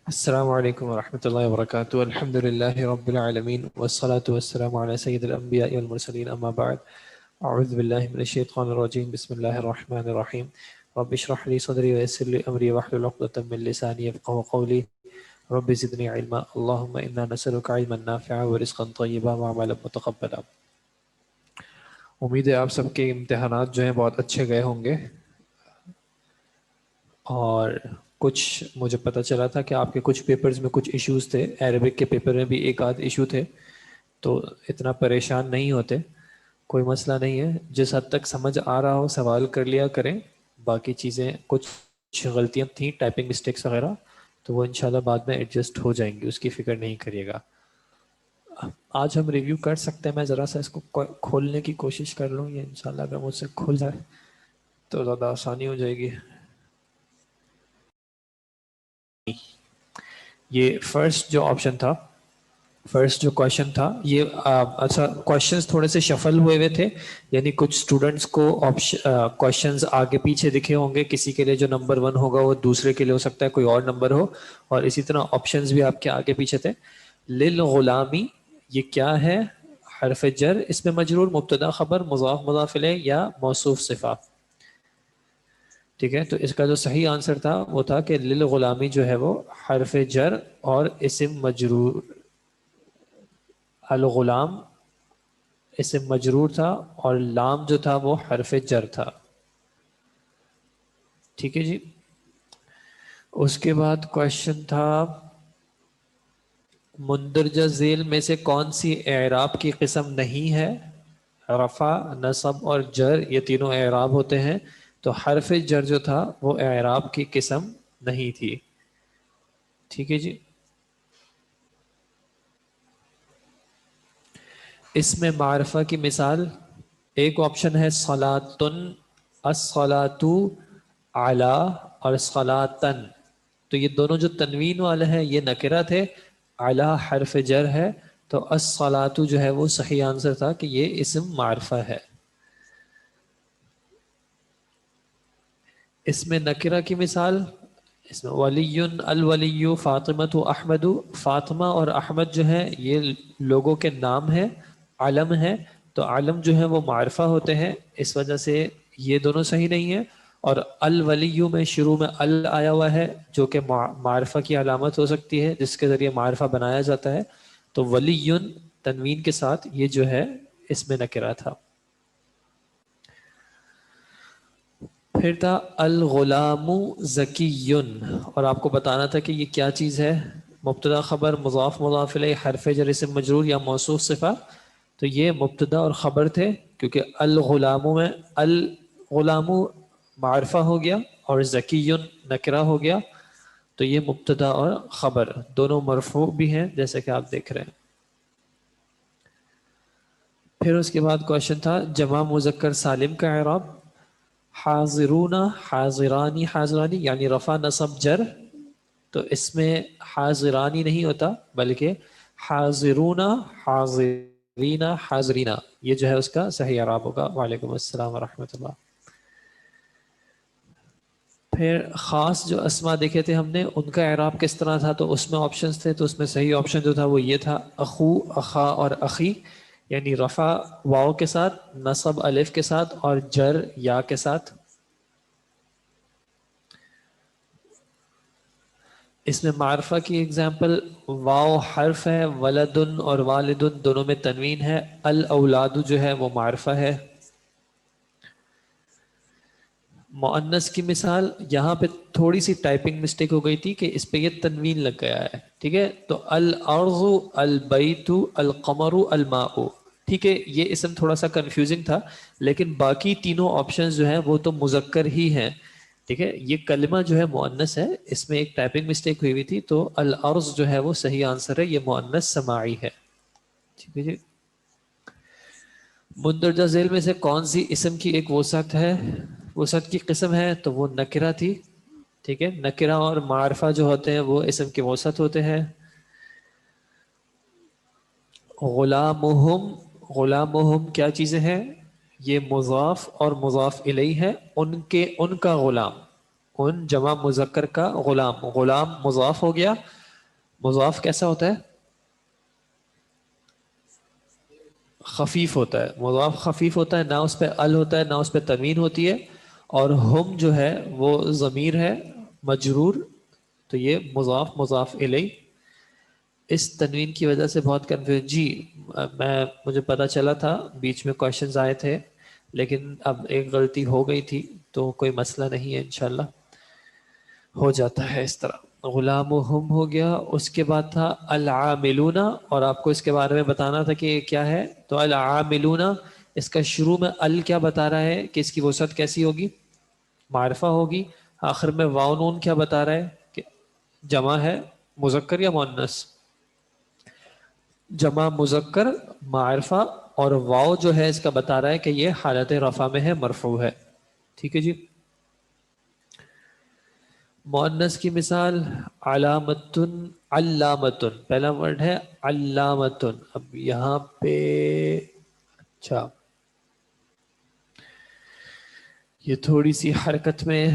السلام علیکم ورحمۃ اللہ وبرکاتہ. الحمد للہ رب العالمین والصلاة والسلام علی سید الانبیاء والمرسلین اما بعد. اعوذ باللہ من الشیطان الرجیم. بسم اللہ الرحمن الرحیم. رب اشرح لی صدری ویسر لی امری واحلل عقدۃ من لسانی یفقهوا قولی. رب زدنی علما. اللهم انا نسألک علما نافعا ورزقا طیبا وعملا متقبلا. امید ہے آپ سب کے امتحانات جو ہیں بہت اچھے گئے ہوں گے، اور کچھ مجھے پتہ چلا تھا کہ آپ کے کچھ پیپرز میں کچھ ایشوز تھے. عربک کے پیپر میں بھی ایک آدھ ایشو تھے، تو اتنا پریشان نہیں ہوتے، کوئی مسئلہ نہیں ہے. جس حد تک سمجھ آ رہا ہو سوال کر لیا کریں. باقی چیزیں کچھ غلطیاں تھیں، ٹائپنگ مسٹیکس وغیرہ، تو وہ انشاءاللہ بعد میں ایڈجسٹ ہو جائیں گی، اس کی فکر نہیں کریے گا. آج ہم ریویو کر سکتے ہیں. میں ذرا سا اس کو کھولنے کی کوشش کر لوں، یہ انشاءاللہ اگر مجھ سے کھل جائے تو زیادہ آسانی ہو جائے گی. یہ فرسٹ جو آپشن تھا، فرسٹ جو کوشچن تھا، یہ اچھا کوشچنز تھوڑے سے شفل ہوئے ہوئے تھے، یعنی کچھ اسٹوڈنٹس کو کوشچنز آگے پیچھے دکھے ہوں گے. کسی کے لیے جو نمبر 1 ہوگا وہ دوسرے کے لیے ہو سکتا ہے کوئی اور نمبر ہو، اور اسی طرح آپشنز بھی آپ کے آگے پیچھے تھے. للغلامی یہ کیا ہے؟ حرف جر، اس میں مجرور، مبتدا خبر، مضاف مضاف الیہ یا موصوف صفہ. ٹھیک ہے، تو اس کا جو صحیح آنسر تھا وہ تھا کہ للغلامی جو ہے وہ حرف جر اور اسم مجرور. الغلام اسم مجرور تھا اور لام جو تھا وہ حرف جر تھا. ٹھیک ہے جی. اس کے بعد کوشچن تھا مندرجہ ذیل میں سے کون سی اعراب کی قسم نہیں ہے؟ رفع، نصب اور جر یہ تینوں اعراب ہوتے ہیں، تو حرف جر جو تھا وہ اعراب کی قسم نہیں تھی. ٹھیک ہے جی. اس میں معرفہ کی مثال ایک آپشن ہے صلاتن، الصلاۃ علی اور صلاتن. تو یہ دونوں جو تنوین والے ہیں یہ نکرہ تھے، علی حرف جر ہے، تو الصلاۃ جو ہے وہ صحیح آنسر تھا کہ یہ اسم معرفہ ہے. اس میں نکرہ کی مثال، اس میں ولی، الولی، فاطمۃ احمد. فاطمہ اور احمد جو ہیں یہ لوگوں کے نام ہیں، علم ہے، تو علم جو ہے وہ معرفہ ہوتے ہیں، اس وجہ سے یہ دونوں صحیح نہیں ہیں. اور الولی میں شروع میں ال آیا ہوا ہے جو کہ معرفہ کی علامت ہو سکتی ہے، جس کے ذریعے معرفہ بنایا جاتا ہے، تو ولی تنوین کے ساتھ یہ جو ہے اس میں نکرہ تھا. پھر تھا الغلام ذکی، اور آپ کو بتانا تھا کہ یہ کیا چیز ہے، مبتدا خبر، مضاف مضاف الیہ، حرف جر اسم مجرور یا موصوف صفہ. تو یہ مبتدا اور خبر تھے، کیونکہ الغلام میں الغلام معرفہ ہو گیا اور ذکی نکرہ ہو گیا، تو یہ مبتدا اور خبر دونوں مرفوع بھی ہیں جیسے کہ آپ دیکھ رہے ہیں. پھر اس کے بعد کوشچن تھا جمع مذکر سالم کا اعراب. حاضرون، حاضرانی، حاضرانی یعنی رفع نصب جر، تو اس میں حاضرانی نہیں ہوتا بلکہ حاضرون، حاضرین، حاضرین، یہ جو ہے اس کا صحیح اعراب ہوگا. وعلیکم السلام ورحمۃ اللہ. پھر خاص جو اسما دیکھے تھے ہم نے ان کا اعراب کس طرح تھا، تو اس میں آپشنز تھے، تو اس میں صحیح آپشن جو تھا وہ یہ تھا اخو، اخا اور اخی، یعنی رفع واو کے ساتھ، نصب الف کے ساتھ اور جر یا کے ساتھ. اس میں معرفہ کی اگزامپل واو حرف ہے، ولدن اور والدن دونوں میں تنوین ہے، الاولاد جو ہے وہ معرفہ ہے. مؤنث کی مثال یہاں پہ تھوڑی سی ٹائپنگ مسٹیک ہو گئی تھی کہ اس پہ یہ تنوین لگ گیا ہے. ٹھیک ہے، تو الارض، البیت، القمر، الماء. ٹھیک ہے، یہ اسم تھوڑا سا کنفیوزنگ تھا، لیکن باقی تینوں آپشنز جو ہیں وہ تو مذکر ہی ہیں. ٹھیک ہے، یہ کلمہ جو ہے مؤنث ہے، اس میں ایک ٹائپنگ مسٹیک ہوئی تھی، تو الارض جو ہے وہ صحیح آنسر ہے، یہ مؤنث سماعی ہے. ٹھیک ہے جی. مندرجہ ذیل میں سے کون سی اسم کی ایک وسعت ہے، وسعت کی قسم ہے، تو وہ نکرہ تھی. ٹھیک ہے، نکرہ اور معرفہ جو ہوتے ہیں وہ اسم کے وسعت ہوتے ہیں. غلامہم، غلامہم کیا چیزیں ہیں؟ یہ مضاف اور مضاف الیہ ہے، ان کے، ان کا غلام، ان جمع مذکر کا غلام. غلام مضاف ہو گیا. مضاف کیسا ہوتا ہے؟ خفیف ہوتا ہے. مضاف خفیف ہوتا ہے, نہ اس پہ ال ہوتا ہے نہ اس پہ تنوین ہوتی ہے. اور ہم جو ہے وہ ضمیر ہے مجرور, تو یہ مضاف مضاف الیہ. اس تنوین کی وجہ سے بہت کنفیوژن. جی مجھے پتا چلا تھا, بیچ میں کوشچنز آئے تھے, لیکن اب ایک غلطی ہو گئی تھی تو کوئی مسئلہ نہیں ہے, انشاءاللہ ہو جاتا ہے اس طرح. غلامہم ہو گیا. اس کے بعد تھا العاملون, اور آپ کو اس کے بارے میں بتانا تھا کہ یہ کیا ہے. تو العاملون, اس کا شروع میں ال کیا بتا رہا ہے کہ اس کی وسعت کیسی ہوگی؟ معرفہ ہوگی. آخر میں واو نون کیا بتا رہا ہے کہ جمع ہے مذکر یا مؤنث؟ جمع مذکر معرفہ, اور واو جو ہے اس کا بتا رہا ہے کہ یہ حالت رفع میں ہے, مرفوع ہے. ٹھیک ہے جی. مؤنث کی مثال علامتن, علامتن پہلا ورڈ ہے علامتن. اب یہاں پہ اچھا یہ تھوڑی سی حرکت میں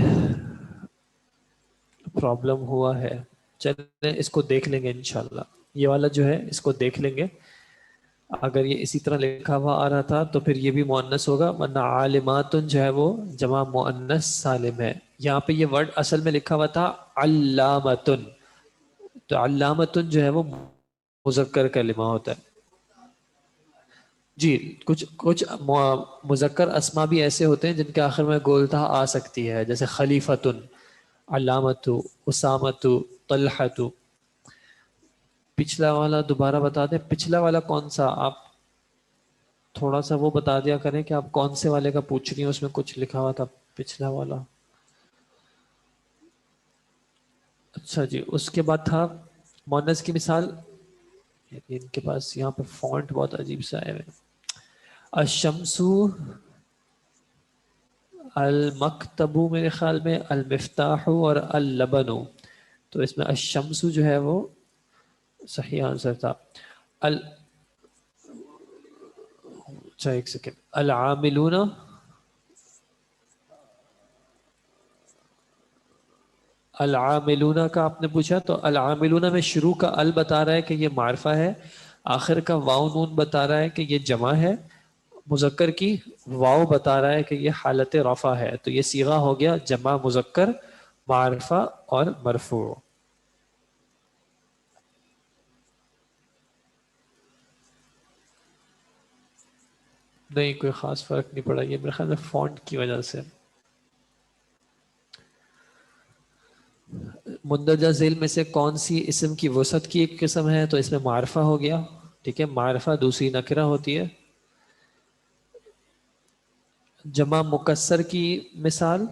پرابلم ہوا ہے, چلیں اس کو دیکھ لیں گے انشاءاللہ. یہ والا جو ہے اس کو دیکھ لیں گے. اگر یہ اسی طرح لکھا ہوا آ رہا تھا تو پھر یہ بھی مؤنث ہوگا, ورنہ عالماتن جو ہے وہ جمع مؤنث سالم ہے. یہاں پہ یہ ورڈ اصل میں لکھا ہوا تھا علامتن, تو علامتن جو ہے وہ مذکر کلمہ ہوتا ہے. جی کچھ کچھ مذکر اسما بھی ایسے ہوتے ہیں جن کے آخر میں گولتہ آ سکتی ہے, جیسے خلیفتن, علامت, اسامت, طلحت. پچھلا والا دوبارہ بتا دیں, پچھلا والا کون سا, آپ تھوڑا سا وہ بتا دیا کریں کہ آپ کون سے والے کا پوچھ رہی ہیں, اس میں کچھ لکھا ہوا تھا پچھلا والا. اچھا جی. اس کے بعد تھا مؤنث کی مثال, ان کے پاس یہاں پہ فونٹ بہت عجیب سا ہے. الشمس, المکتب, میرے خیال میں المفتاح اور اللبن, تو اس میں الشمس جو ہے وہ صحیح آنسر تھا. اچھا ایک سیکنڈ, العاملون, العاملون کا آپ نے پوچھا, تو العاملون میں شروع کا ال بتا رہا ہے کہ یہ معرفہ ہے, آخر کا واو نون بتا رہا ہے کہ یہ جمع ہے مذکر کی, واو بتا رہا ہے کہ یہ حالت رفع ہے. تو یہ صیغہ ہو گیا جمع مذکر معرفہ اور مرفوع. نہیں کوئی خاص فرق نہیں پڑا, یہ میرے خیال میں فونٹ کی وجہ سے. مندرجہ ذیل میں سے کون سی اسم کی وسعت کی ایک قسم ہے؟ تو اس میں معرفہ ہو گیا. ٹھیک ہے, معرفہ دوسری نکرہ ہوتی ہے. جمع مکسر کی مثال,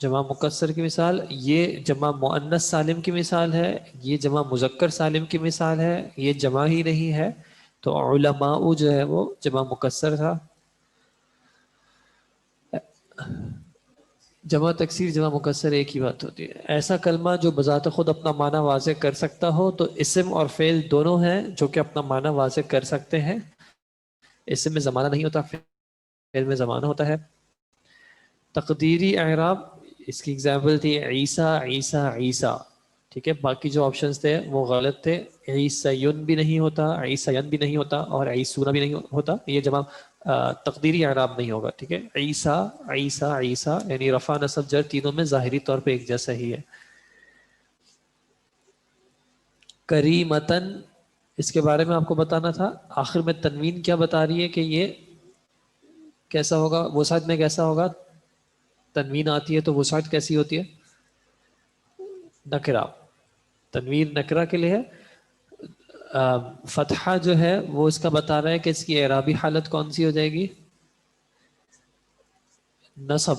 جمع مکسر کی مثال, یہ جمع مؤنث سالم کی مثال ہے, یہ جمع مذکر سالم کی مثال ہے, یہ جمع ہی نہیں ہے. تو علماء جو ہے وہ جمع مکسر تھا. جمع تکسیر جمع مکسر ایک ہی بات ہوتی ہے. ایسا کلمہ جو بذات خود اپنا معنی واضح کر سکتا ہو, تو اسم اور فعل دونوں ہیں جو کہ اپنا معنی واضح کر سکتے ہیں. اسم میں زمانہ نہیں ہوتا, فعل میں زمانہ ہوتا ہے. تقدیری اعراب, اس کی اگزامپل تھی عیسیٰ عیسیٰ عیسیٰ. ٹھیک ہے, باقی جو آپشنز تھے وہ غلط تھے. عیسیون بھی نہیں ہوتا, عیسیین بھی نہیں ہوتا, اور عیسون بھی نہیں ہوتا. یہ جمع تقدیری اعراب نہیں ہوگا. ٹھیک ہے, عیسیٰ عیسیٰ عیسیٰ, یعنی رفع نصب جر تینوں میں ظاہری طور پہ ایک جیسا ہی ہے. کریمتن, اس کے بارے میں آپ کو بتانا تھا. آخر میں تنوین کیا بتا رہی ہے کہ یہ کیسا ہوگا, وسعت میں کیسا ہوگا. تنوین آتی ہے تو وسعت کیسی ہوتی ہے؟ نکرہ. تنوین نکرہ کے لیے ہے. فتحہ جو ہے وہ اس کا بتا رہا ہے کہ اس کی اعرابی حالت کون سی ہو جائے گی؟ نصب.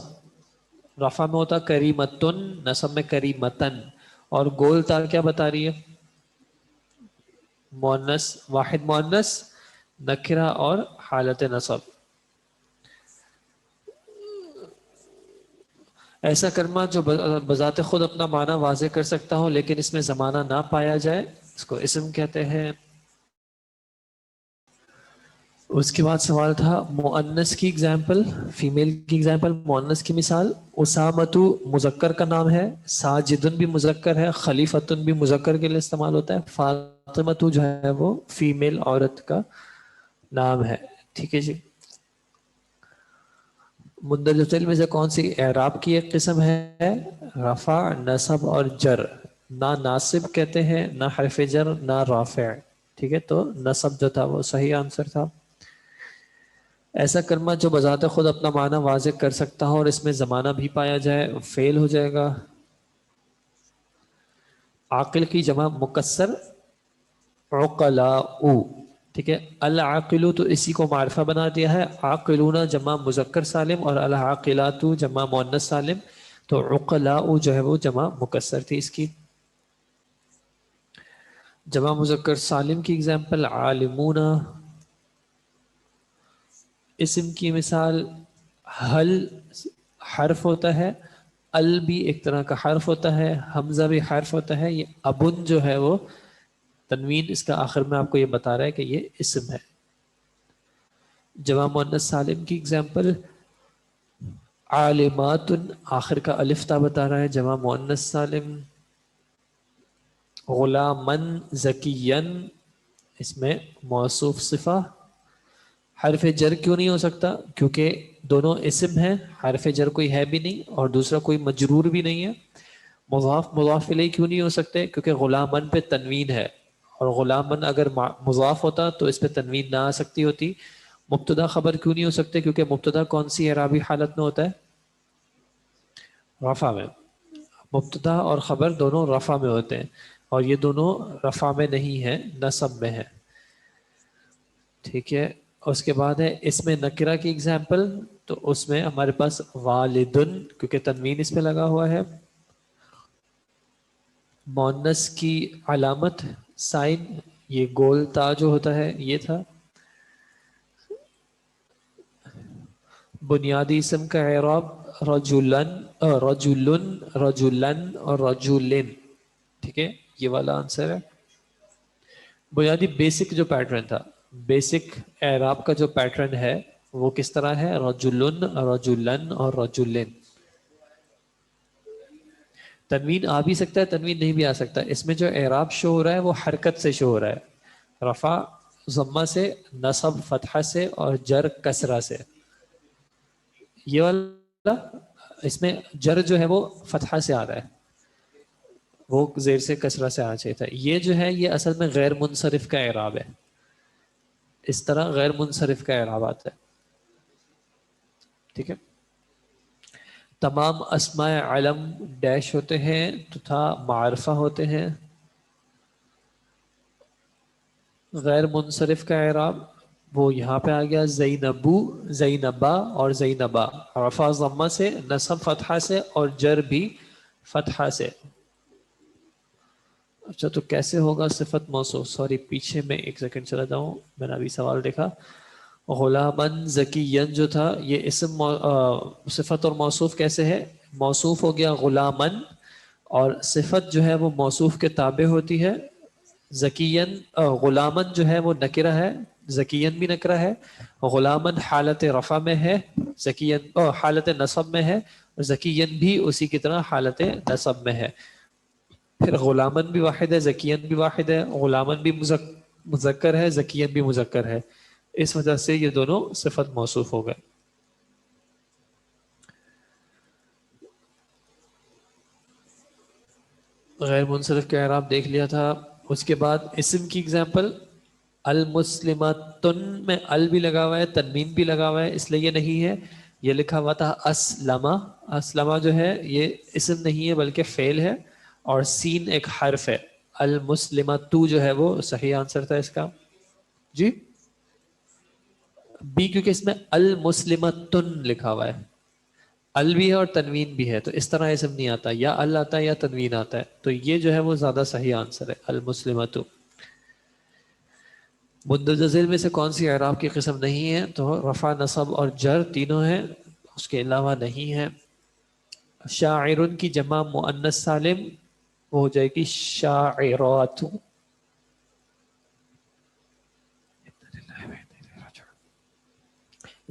رفع میں ہوتا کریمتن, نصب میں کریمتن. اور گول تال کیا بتا رہی ہے؟ مؤنث, واحد مؤنث نکرہ اور حالت نصب. ایسا کلمہ جو بذات خود اپنا معنی واضح کر سکتا ہو لیکن اس میں زمانہ نہ پایا جائے, اس کو اسم کہتے ہیں. اس کے بعد سوال تھا مؤنث کی ایگزامپل، فیمیل کی ایگزامپل، مؤنث کی مثال اسامتو مذکر کا نام ہے، ساجدن بھی مذکر ہے، خلیفتن بھی مذکر کے لیے استعمال ہوتا ہے، فاطمتو جو ہے وہ فیمیل عورت کا نام ہے. ٹھیک ہے جی. مندرجہ ذیل میں سے کون سی اعراب کی ایک قسم ہے؟ رفع، نصب اور جر. نہ ناصب کہتے ہیں، نہ حرف جر، نہ رافع. ٹھیک ہے، تو نصب جو تھا وہ صحیح آنسر تھا. ایسا کلمہ جو بذات خود اپنا معنی واضح کر سکتا ہو اور اس میں زمانہ بھی پایا جائے فیل ہو جائے گا. عاقل کی جمع مکسر عقلاء. ٹھیک ہے، العاقلو تو اسی کو معرفہ بنا دیا ہے، عاقلون جمع مذکر سالم اور العاقلات جمع مؤنث سالم، تو عقلاء جو ہے وہ جمع مکسر تھی اس کی. جمع مذکر سالم کی ایگزامپل عالمون. اسم کی مثال حل حرف ہوتا ہے، ال بھی ایک طرح کا حرف ہوتا ہے، حمزہ بھی حرف ہوتا ہے. یہ ابن جو ہے وہ تنوین اس کا آخر میں آپ کو یہ بتا رہا ہے کہ یہ اسم ہے. جمع مؤنث سالم کی ایگزامپل عالمات، آخر کا الف تا بتا رہا ہے جمع مؤنث سالم. غلامن زکین، اس میں موصوف صفہ. حرف جر کیوں نہیں ہو سکتا؟ کیونکہ دونوں اسم ہیں، حرف جر کوئی ہے بھی نہیں اور دوسرا کوئی مجرور بھی نہیں ہے. مضاف مضاف الیہ کیوں نہیں ہو سکتے؟ کیونکہ غلامن پہ تنوین ہے، اور غلامن اگر مضاف ہوتا تو اس پہ تنوین نہ آ سکتی ہوتی. مبتدا خبر کیوں نہیں ہو سکتے؟ کیونکہ مبتدا کون سی اعرابی حالت میں ہوتا ہے؟ رفع میں. مبتدا اور خبر دونوں رفع میں ہوتے ہیں، اور یہ دونوں رفع میں نہیں ہیں، نصب میں ہیں. ٹھیک ہے. اس کے بعد ہے اس میں نکرہ کی ایگزامپل، تو اس میں ہمارے پاس والدن، کیونکہ تنوین اس پہ لگا ہوا ہے. مؤنث کی علامت سائن، یہ گول تا جو ہوتا ہے یہ تھا. بنیادی اسم کا اعراب رجلن، رجلن، رجلن اور رجلن. ٹھیک ہے، یہ والا آنسر ہے. بنیادی بیسک جو پیٹرن تھا، بیسک اعراب کا جو پیٹرن ہے وہ کس طرح ہے؟ رجلن، رجلن اور رجلن. تنوین آ بھی سکتا ہے، تنوین نہیں بھی آ سکتا. اس میں جو اعراب شو ہو رہا ہے وہ حرکت سے شو ہو رہا ہے، رفع ضمہ سے، نصب فتحہ سے اور جر کسرہ سے. یہ والا اس میں جر جو ہے وہ فتحہ سے آ رہا ہے، وہ زیر سے کسرہ سے آنا چاہیے تھا. یہ جو ہے یہ اصل میں غیر منصرف کا اعراب ہے، اس طرح غیر منصرف کا اعراب آتا ہے. ٹھیک ہے. تمام اسماء علم ڈیش ہوتے ہیں تتھا معرفہ ہوتے ہیں. غیر منصرف کا اعراب وہ یہاں پہ آ گیا زینبو، زینبا اور زینبا. رفع ضمہ سے، نصب فتحہ سے اور جر بھی فتحہ سے. اچھا تو کیسے ہوگا صفت موصوف؟ سوری پیچھے میں ایک سیکنڈ چلا جاؤں، میں نے ابھی سوال دیکھا. غلامن زکین جو تھا یہ اسم صفت اور موصوف کیسے ہے؟ موصوف ہو گیا غلامن، اور صفت جو ہے وہ موصوف کے تابع ہوتی ہے. زکین غلامن جو ہے وہ نکرہ ہے، زکین بھی نکرہ ہے. غلامن حالت رفع میں ہے، زکین حالت نصب میں ہے، زکین بھی اسی کی طرح حالت نصب میں ہے. پھر غلامن بھی واحد ہے، زکین بھی واحد ہے. غلامن بھی مذکر ہے، زکین بھی مذکر ہے. اس وجہ سے یہ دونوں صفت موصوف ہو گئے. غیر منصرف کا اعراب دیکھ لیا تھا. اس کے بعد اسم کی ایگزامپل المسلمتن میں ال بھی لگا ہوا ہے، تنوین بھی لگا ہوا ہے، اس لیے یہ نہیں ہے. یہ لکھا ہوا تھا اسلمہ. اسلمہ جو ہے یہ اسم نہیں ہے بلکہ فعل ہے، اور سین ایک حرف ہے. المسلمتو جو ہے وہ صحیح آنسر تھا اس کا. جی بی، کیونکہ اس میں المسلمتن لکھا ہوا ہے، ال بھی ہے اور تنوین بھی ہے، تو اس طرح اسم نہیں آتا، یا ال آتا ہے یا تنوین آتا ہے. تو یہ جو ہے وہ زیادہ صحیح آنسر ہے، المسلمتو. مندرجہ ذیل میں سے کون سی اعراب کی قسم نہیں ہے؟ تو رفع، نصب اور جر تینوں ہیں، اس کے علاوہ نہیں ہے. شاعر کی جمع مؤنث سالم وہ ہو جائے گی شاعرات.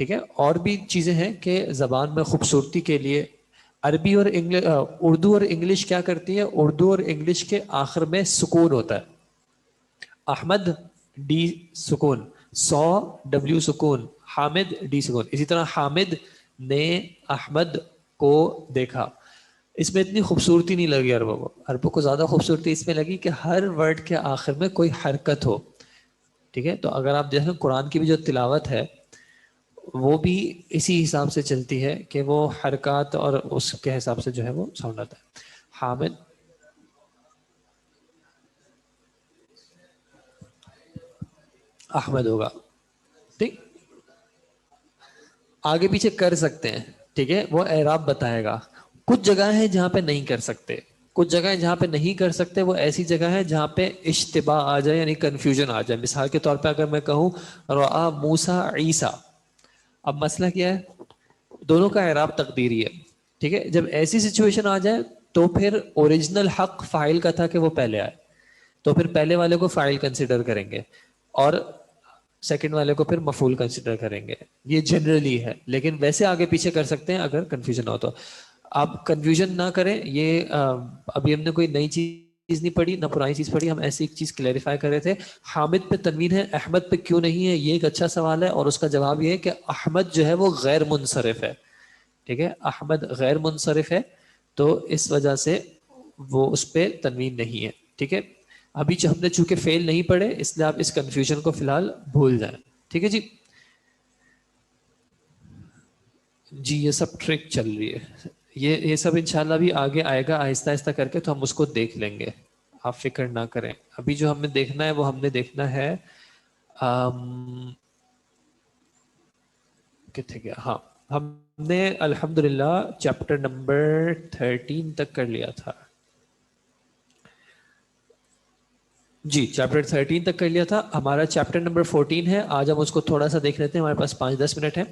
ٹھیک ہے. اور بھی چیزیں ہیں کہ زبان میں خوبصورتی کے لیے عربی اور اردو اور انگلش کیا کرتی ہے, اردو اور انگلش کے آخر میں سکون ہوتا ہے. احمد ڈی سکون, سو ڈبلیو سکون, حامد ڈی سکون. اسی طرح حامد نے احمد کو دیکھا. اس میں اتنی خوبصورتی نہیں لگی عربوں کو. عربوں کو زیادہ خوبصورتی اس میں لگی کہ ہر ورڈ کے آخر میں کوئی حرکت ہو. ٹھیک ہے, تو اگر آپ دیکھیں قرآن کی بھی جو تلاوت ہے وہ بھی اسی حساب سے چلتی ہے کہ وہ حرکات اور اس کے حساب سے جو ہے وہ ساؤنڈ آتا ہے. حامد احمد ہوگا. ٹھیک, آگے پیچھے کر سکتے ہیں. ٹھیک ہے, وہ اعراب بتائے گا. کچھ جگہ ہے جہاں پہ نہیں کر سکتے, کچھ جگہ جہاں پہ نہیں کر سکتے وہ ایسی جگہ ہے جہاں پہ اشتباہ آ جائے, یعنی کنفیوژن آ جائے. مثال کے طور پہ اگر میں کہوں رآ موسیٰ عیسیٰ, اب مسئلہ کیا ہے, دونوں کا اعراب تقدیری ہے. ٹھیک ہے, جب ایسی سچویشن آ جائے تو پھر اوریجنل حق فاعل کا تھا کہ وہ پہلے آئے, تو پھر پہلے والے کو فاعل کنسیڈر کریں گے اور سیکنڈ والے کو پھر مفعول کنسیڈر کریں گے. یہ جنرلی ہے, لیکن ویسے آگے پیچھے کر سکتے ہیں اگر کنفیوژن ہو تو. آپ کنفیوژن نہ کریں. یہ ابھی ہم نے کوئی نئی چیز نہیں پڑھی نہ پرانی چیز پڑھی, ہم ایسی ایک چیز کلیریفائی کر رہے تھے. حامد پہ تنوین ہے, احمد پہ کیوں نہیں ہے, یہ ایک اچھا سوال ہے, اور اس کا جواب یہ ہے کہ احمد جو ہے وہ غیر منصرف ہے. ٹھیک ہے, احمد غیر منصرف ہے, تو اس وجہ سے وہ اس پہ تنوین نہیں ہے. ٹھیک ہے, ابھی ہم نے چونکہ فیل نہیں پڑھے اس لیے آپ اس کنفیوژن کو فی الحال بھول جائیں. ٹھیک ہے جی. جی یہ سب ٹرک چل رہی ہے, یہ سب انشاءاللہ بھی آگے آئے گا آہستہ آہستہ کر کے, تو ہم اس کو دیکھ لیں گے, آپ فکر نہ کریں. ابھی جو ہمیں دیکھنا ہے وہ ہم نے دیکھنا ہے کتنے گیا, ہاں ہم نے الحمدللہ چیپٹر نمبر 13 تک کر لیا تھا. جی چیپٹر 13 تک کر لیا تھا. ہمارا چیپٹر نمبر 14 ہے, آج ہم اس کو تھوڑا سا دیکھ لیتے ہیں, ہمارے پاس 5-10 منٹ ہے.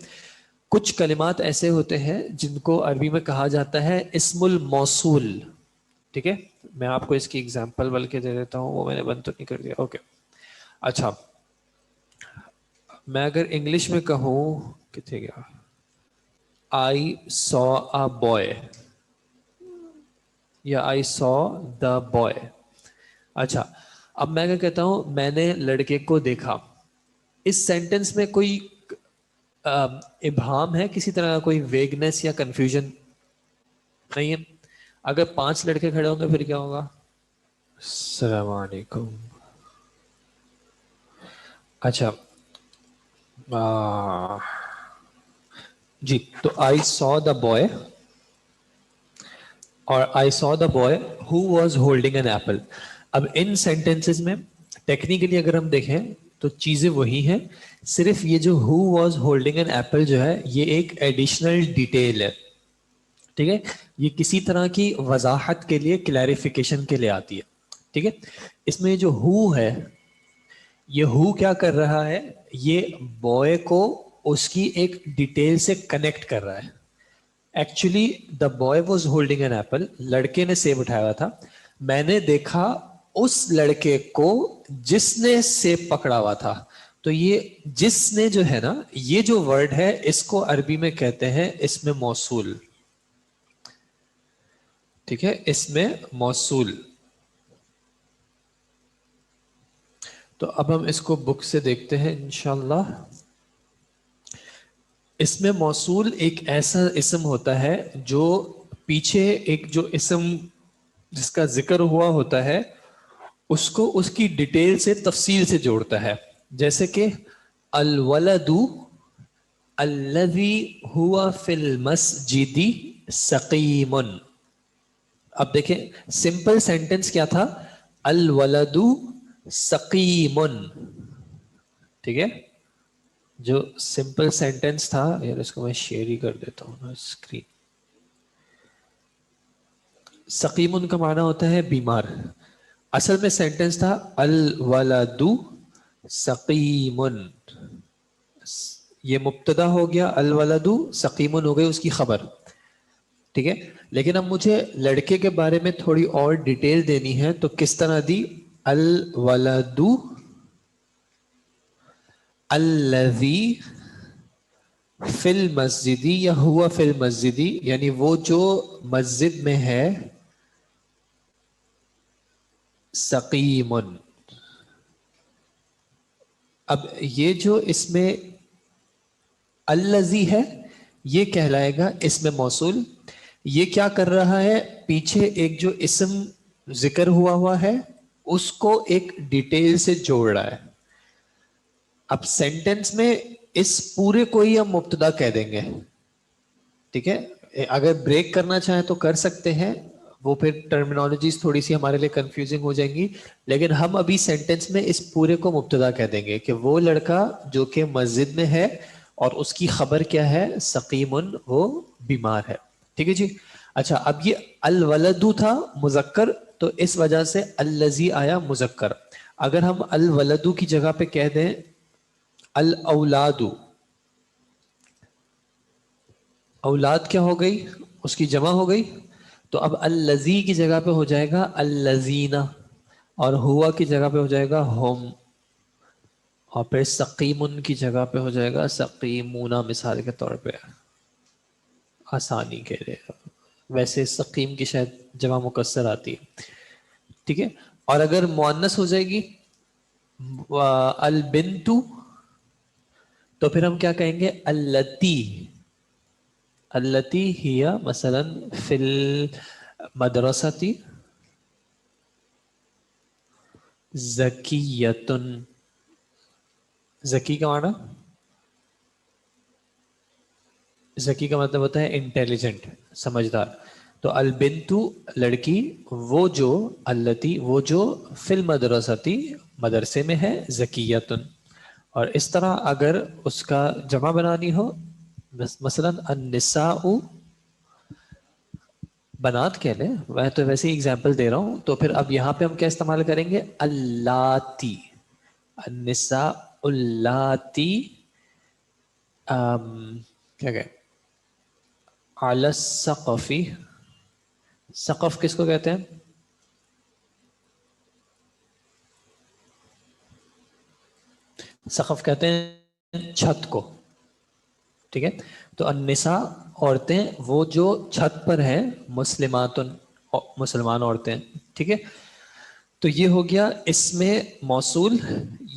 کچھ کلمات ایسے ہوتے ہیں جن کو عربی میں کہا جاتا ہے اسم الموصول. ٹھیک ہے, میں آپ کو اس کی اگزامپل بلکہ دے دیتا ہوں, وہ میں نے بند تو نہیں کر دیا. اوکے اچھا, میں اگر انگلش میں کہوں کتنے گیا, آئی سو اے بوائے یا آئی سو دا بوائے. اچھا, اب میں کیا کہتا ہوں, میں نے لڑکے کو دیکھا. اس سینٹنس میں کوئی ابہام ہے, کسی طرح کا کوئی ویگنس یا کنفیوژن نہیں ہے. اگر 5 لڑکے کھڑے ہوں گے پھر کیا ہوگا, السلام علیکم. اچھا جی, تو آئی سو دا بوائے اور I saw the boy who was holding an apple. اب ان سینٹینسز میں ٹیکنیکلی اگر ہم دیکھیں تو چیزیں وہی ہیں, صرف یہ جو ہو واز ہولڈنگ این ایپل جو ہے یہ ایک ایڈیشنل ڈیٹیل ہے. ٹھیک ہے, یہ کسی طرح کی وضاحت کے لیے, کلیریفیکیشن کے لیے آتی ہے. ٹھیک ہے, اس میں جو ہو ہے, یہ ہو کیا کر رہا ہے, یہ بوائے کو اس کی ایک ڈیٹیل سے کنیکٹ کر رہا ہے. Actually the boy was holding an apple, لڑکے نے سیب اٹھایا ہوا تھا. میں نے دیکھا اس لڑکے کو جس نے سیب پکڑا ہوا تھا. تو یہ جس نے جو ہے نا, یہ جو ورڈ ہے اس کو عربی میں کہتے ہیں اسم موصول. ٹھیک ہے, اسم موصول. تو اب ہم اس کو بک سے دیکھتے ہیں انشاءاللہ. اسم موصول ایک ایسا اسم ہوتا ہے جو پیچھے ایک جو اسم جس کا ذکر ہوا ہوتا ہے اس کو اس کی ڈیٹیل سے تفصیل سے جوڑتا ہے. جیسے کہ الولد الذی ہوا فی المسجد سقیم. اب دیکھیں سمپل سینٹنس کیا تھا, الولد سقیم. ٹھیک ہے, جو سمپل سینٹنس تھا, یار اس کو میں شیئر ہی کر دیتا ہوں نا اسکرین. سقیم کا معنی ہوتا ہے بیمار. اصل میں سینٹنس تھا الولد سقیم. یہ مبتدا ہو گیا, الولد سقیم ہو گئی اس کی خبر. ٹھیک ہے, لیکن اب مجھے لڑکے کے بارے میں تھوڑی اور ڈیٹیل دینی ہے, تو کس طرح دی, الولد الذی فی المسجدی یا ہوا فی المسجدی، یعنی وہ جو مسجد میں ہے، سقیم. اب یہ جو اس میں الذی ہے یہ کہلائے گا اسم موصول. یہ کیا کر رہا ہے، پیچھے ایک جو اسم ذکر ہوا ہے اس کو ایک ڈیٹیل سے جوڑ رہا ہے. اب سینٹنس میں اس پورے کو ہی ہم مبتدا کہہ دیں گے، ٹھیک ہے. اگر بریک کرنا چاہیں تو کر سکتے ہیں، وہ پھر ٹرمینالوجیز تھوڑی سی ہمارے لیے کنفیوزنگ ہو جائیں گی، لیکن ہم ابھی سینٹنس میں اس پورے کو مبتدا کہہ دیں گے کہ وہ لڑکا جو کہ مسجد میں ہے اور اس کی خبر کیا ہے، سقیم، وہ بیمار ہے. ٹھیک ہے جی. اچھا، اب یہ الولدو تھا مذکر، تو اس وجہ سے الذی آیا مذکر. اگر ہم الولدو کی جگہ پہ کہہ دیں الاولادو، اولاد کیا ہو گئی، اس کی جمع ہو گئی. تو اب الذی کی جگہ پہ ہو جائے گا الذین، اور ہوا کی جگہ پہ ہو جائے گا ہم، اور پھر سقیمن کی جگہ پہ ہو جائے گا سقیمون، مثال کے طور پہ آسانی کے لیے. ویسے سقیم کی شاید جمع مکسر آتی ہے. ٹھیک ہے. اور اگر مؤنث ہو جائے گی البنتو، تو پھر ہم کیا کہیں گے، اللتی. اللتی ہی مثلا فی المدرستی زکیتن. زکی کا معنی، ذکی کا مطلب ہوتا ہے انٹیلیجنٹ، سمجھدار. تو البنتو لڑکی، وہ جو، التی وہ جو، فی المدرستی مدرسے میں ہے، زکیتن. اور اس طرح اگر اس کا جمع بنانی ہو، مثلا النساء، بنات کہہ لیں، میں تو ویسے ہی اگزامپل دے رہا ہوں. تو پھر اب یہاں پہ ہم کیا استعمال کریں گے، اللاتی. النساء اللاتی کیا کہ علی السقف. سقف کس کو کہتے ہیں، سقف کہتے ہیں چھت کو. ٹھیک ہے. تو النساء عورتیں، وہ جو چھت پر ہیں، مسلمات مسلمان عورتیں. ٹھیک ہے. تو یہ ہو گیا اس میں موصول.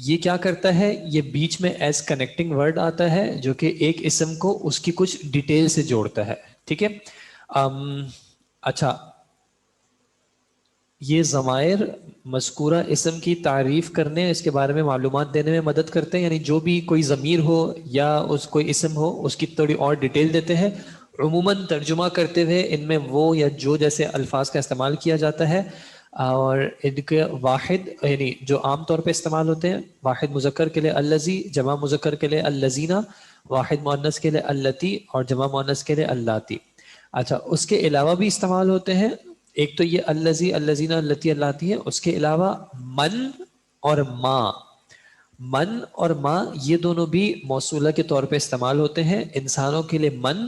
یہ کیا کرتا ہے، یہ بیچ میں ایز کنیکٹنگ ورڈ آتا ہے جو کہ ایک اسم کو اس کی کچھ ڈیٹیل سے جوڑتا ہے. ٹھیک ہے. اچھا، یہ ضمائر مذکورہ اسم کی تعریف کرنے، اس کے بارے میں معلومات دینے میں مدد کرتے ہیں. یعنی جو بھی کوئی ضمیر ہو یا اس کوئی اسم ہو اس کی تھوڑی اور ڈیٹیل دیتے ہیں. عموماً ترجمہ کرتے ہوئے ان میں وہ یا جو جیسے الفاظ کا استعمال کیا جاتا ہے، اور ان کے واحد یعنی جو عام طور پہ استعمال ہوتے ہیں، واحد مذکر کے لیے الذی، جمع مذکر کے لیے الذین، واحد مؤنث کے لیے اللتی، اور جمع مؤنث کے لیے اللاتی. اچھا، اس کے علاوہ بھی استعمال ہوتے ہیں. ایک تو یہ الذی، الذین، اللتی، اللاتی ہے. اس کے علاوہ من اور ما. من اور ما یہ دونوں بھی موصولہ کے طور پہ استعمال ہوتے ہیں. انسانوں کے لیے من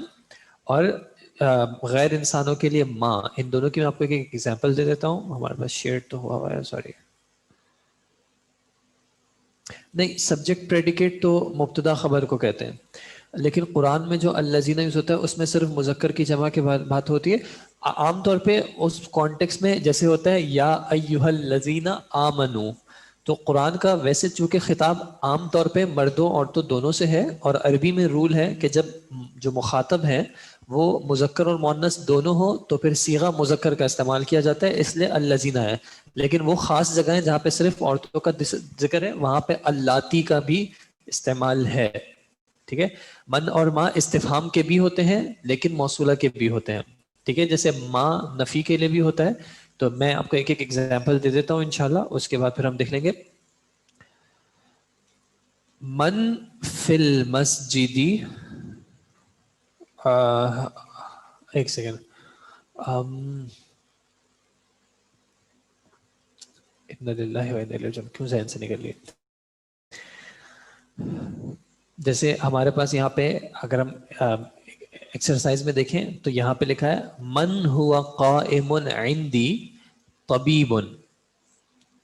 اور غیر انسانوں کے لیے ما. ان دونوں کی میں آپ کو ایک ایگزامپل دے دیتا ہوں. ہمارے پاس شیئر تو ہوا ہے، سوری نہیں، سبجیکٹ پریڈیکیٹ تو مبتدا خبر کو کہتے ہیں، لیکن قرآن میں جو الذین یوز ہوتا ہے اس میں صرف مذکر کی جمع کی بات ہوتی ہے. عام طور پہ اس کانٹیکس میں جیسے ہوتا ہے یا ایھا الذین آمنو، تو قرآن کا ویسے چونکہ خطاب عام طور پہ مردوں عورتوں دونوں سے ہے، اور عربی میں رول ہے کہ جب جو مخاطب ہیں وہ مذکر اور مؤنث دونوں ہو تو پھر صیغہ مذکر کا استعمال کیا جاتا ہے، اس لیے الذین ہے. لیکن وہ خاص جگہیں جہاں پہ صرف عورتوں کا ذکر ہے وہاں پہ اللاتی کا بھی استعمال ہے. ٹھیک ہے. من اور ما استفہام کے بھی ہوتے ہیں لیکن موصولہ کے بھی ہوتے ہیں. ٹھیک ہے. جیسے ما نفی کے لیے بھی ہوتا ہے. تو میں آپ کو ایک ایک ایگزامپل دے دیتا ہوں انشاءاللہ، اس کے بعد پھر ہم دیکھ لیں گے. من فی المسجدی، ایک سیکنڈ، انا للہ و انا الیہ راجعون کیوں ذہن سے نکل گئی. جیسے ہمارے پاس یہاں پہ اگر ہم ایکسرسائز میں دیکھیں تو یہاں پہ لکھا ہے من ہوا قائم عندی طبیب.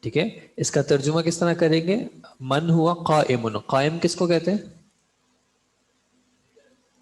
ٹھیک ہے. اس کا ترجمہ کس طرح کریں گے، من ہوا قائم. قائم کس کو کہتے ہیں،